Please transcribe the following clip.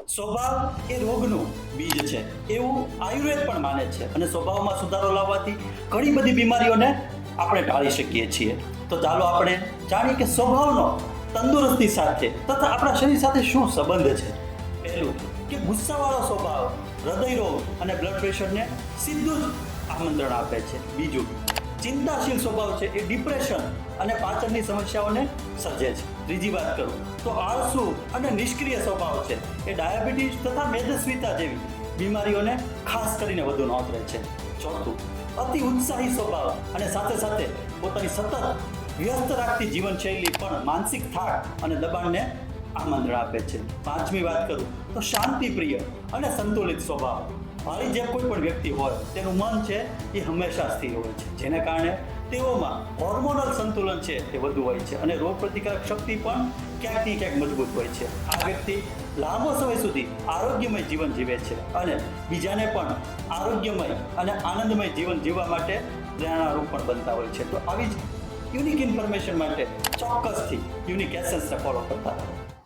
સ્વભાવ એ રોગનું બીજ છે એવું આયુર્વેદ પણ માને છે અને સ્વભાવમાં સુધારો લાવવાથી ઘણી બધી બીમારીઓને આપણે ટાળી શકીએ છીએ. તો ચાલો આપણે જાણીએ કે સ્વભાવનો તંદુરસ્તી સાથે તથા આપણા શરીર સાથે શું સંબંધ છે. પહેલું કે ગુસ્સાવાળો સ્વભાવ હૃદય રોગ અને બ્લડ પ્રેશરને સીધું જ આમંત્રણ આપે છે. બીજું, ચિંતાશીલ સ્વભાવ છે એ ડિપ્રેશન અને પાચનની સમસ્યાઓને સર્જે છે. ત્રીજી વાત કરું તો આળસુ અને નિષ્ક્રિય સ્વભાવ છે એ ડાયાબિટીસ તથા મેદસ્વીતા જેવી બીમારીઓને ખાસ કરીને વધુ નોંધે છે. ચોથું, અતિ ઉત્સાહી સ્વભાવ અને સાથે સાથે પોતાની સતત વ્યસ્ત રાખતી જીવનશૈલી પણ માનસિક થાક અને દબાણને આમંત્રણ આપે છે. પાંચમી વાત કરું તો શાંતિપ્રિય અને સંતુલિત સ્વભાવ. મારી જે કોઈ પણ વ્યક્તિ હોય તેનું મન છે એ હંમેશા સ્થિર હોય છે, જેને કારણે તેઓમાં હોર્મોનલ સંતુલન છે એ વધુ હોય છે અને રોગ પ્રતિકારક શક્તિ પણ ક્યાંકથી ક્યાંક મજબૂત હોય છે. આ વ્યક્તિ લાંબો સમય સુધી આરોગ્યમય જીવન જીવે છે અને બીજાને પણ આરોગ્યમય અને આનંદમય જીવન જીવવા માટે પ્રેરણારૂપ પણ બનતા હોય છે. તો આવી જ યુનિક ઇન્ફોર્મેશન માટે ચોક્કસથી યુનિક એસેન્સને ફોલો કરતા રહો.